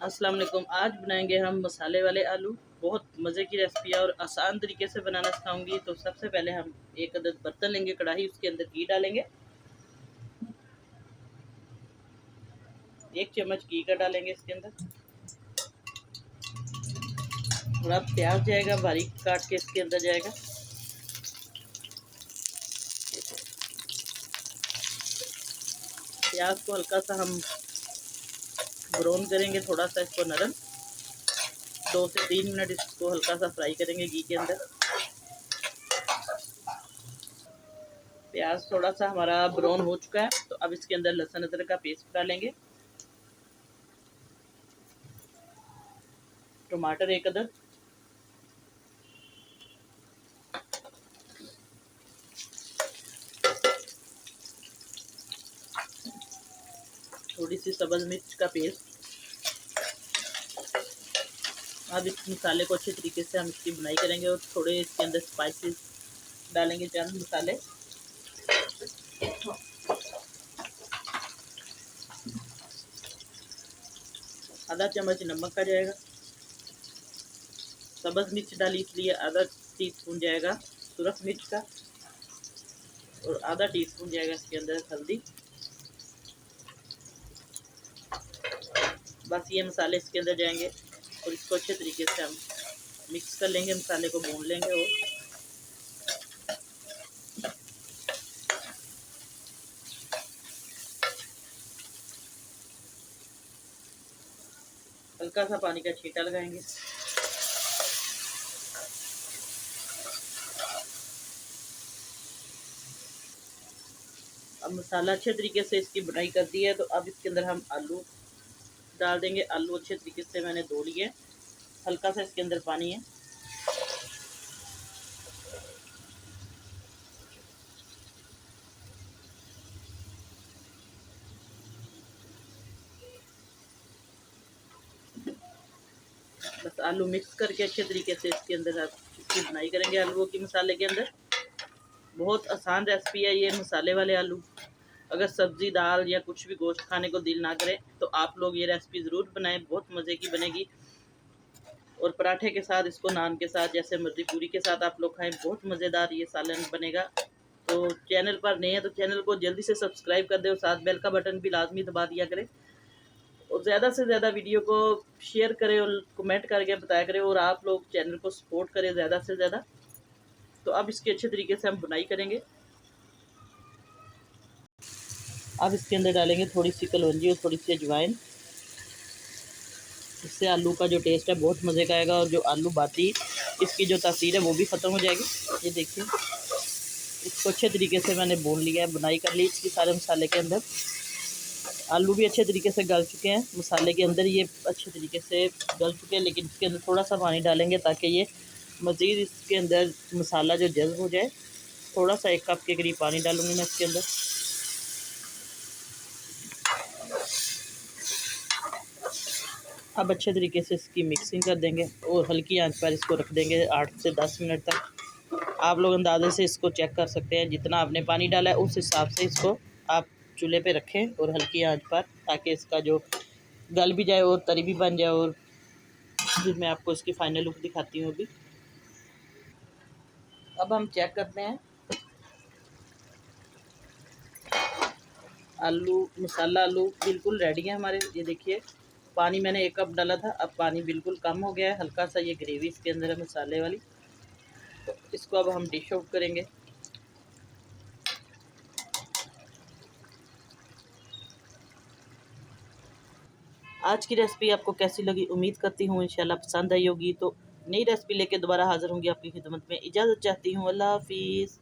अस्सलाम वालेकुम। आज बनाएंगे हम मसाले वाले आलू। बहुत मज़े की रेसिपी है और आसान तरीके से बनाना सिखाऊंगी। तो सबसे पहले हम एक अदद बर्तन लेंगे, कढ़ाई, उसके अंदर घी डालेंगे। 1 चम्मच घी का डालेंगे इसके अंदर। थोड़ा प्याज जाएगा, बारीक काट के इसके अंदर जाएगा। प्याज को हल्का सा हम ब्राउन करेंगे, थोड़ा सा इसको नरम। 2 से 3 मिनट इसको हल्का सा फ्राई करेंगे घी के अंदर। प्याज थोड़ा सा हमारा ब्राउन हो चुका है, तो अब इसके अंदर लहसुन अदरक का पेस्ट डालेंगे। टमाटर 1 अदद, थोड़ी सी सब्ज़ मिर्च का पेस्ट। अब इस मसाले को अच्छे तरीके से हम इसकी बुनाई करेंगे और थोड़े इसके अंदर स्पाइसेस डालेंगे, चंद मसाले। आधा चम्मच नमक का जाएगा। सब्ज़ मिर्च डाली इसलिए आधा टीस्पून जाएगा सुरख मिर्च का, और आधा टीस्पून जाएगा इसके अंदर हल्दी। बस ये मसाले इसके अंदर जाएंगे और इसको अच्छे तरीके से हम मिक्स कर लेंगे, मसाले को भून लेंगे। और हल्का सा पानी का छींटा लगाएंगे। अब मसाला अच्छे तरीके से इसकी बुनाई कर दी है, तो अब इसके अंदर हम आलू डाल देंगे। आलू अच्छे तरीके से मैंने धो लिए, हल्का सा इसके अंदर पानी है। बस आलू मिक्स करके अच्छे तरीके से इसके अंदर आप इसकी बुनाई करेंगे आलूओं की मसाले के अंदर। बहुत आसान रेसिपी है ये मसाले वाले आलू। अगर सब्ज़ी, दाल या कुछ भी गोश्त खाने को दिल ना करे तो आप लोग ये रेसिपी ज़रूर बनाएं, बहुत मज़े की बनेगी। और पराठे के साथ, इसको नान के साथ, जैसे मर्जी पूरी के साथ आप लोग खाएं, बहुत मज़ेदार ये सालन बनेगा। तो चैनल पर नए हैं तो चैनल को जल्दी से सब्सक्राइब कर दें और साथ बेल का बटन भी लाजमी दबा दिया करें। और ज़्यादा से ज़्यादा वीडियो को शेयर करें और कमेंट करके बताया करें, और आप लोग चैनल को सपोर्ट करें ज़्यादा से ज़्यादा। तो अब इसकी अच्छे तरीके से हम बुनाई करेंगे। अब इसके अंदर डालेंगे थोड़ी सी कलौंजी और थोड़ी सी अजवाइन। इससे आलू का जो टेस्ट है बहुत मज़े का आएगा, और जो आलू बाती इसकी जो तासीर है वो भी ख़त्म हो जाएगी। ये देखिए, इसको अच्छे तरीके से मैंने भून लिया है, बुनाई कर ली इसकी सारे मसाले के अंदर। आलू भी अच्छे तरीके से गल चुके हैं मसाले के अंदर, ये अच्छे तरीके से गल चुके हैं। लेकिन इसके अंदर थोड़ा सा पानी डालेंगे ताकि ये मज़ीद इसके अंदर मसाला जो जज़्ब हो जाए। थोड़ा सा 1 कप के करीब पानी डालूँगी मैं इसके अंदर। अब अच्छे तरीके से इसकी मिक्सिंग कर देंगे और हल्की आंच पर इसको रख देंगे 8 से 10 मिनट तक। आप लोग अंदाजे से इसको चेक कर सकते हैं, जितना आपने पानी डाला है उस हिसाब से इसको आप चूल्हे पे रखें और हल्की आंच पर, ताकि इसका जो गल भी जाए और तरी भी बन जाए। और फिर मैं आपको इसकी फाइनल लुक दिखाती हूँ अभी। अब हम चेक करते हैं, मसाला आलू बिल्कुल रेडी है हमारे। ये देखिए, पानी मैंने 1 कप डाला था, अब पानी बिल्कुल कम हो गया है, हल्का सा ये ग्रेवी इसके अंदर है मसाले वाली। तो इसको अब हम डिश आउट करेंगे। आज की रेसिपी आपको कैसी लगी, उम्मीद करती हूँ इंशाल्लाह पसंद आई होगी। तो नई रेसिपी लेके दोबारा हाज़िर होंगी आपकी खिदमत में। इजाज़त चाहती हूँ, अल्लाह हाफिज़।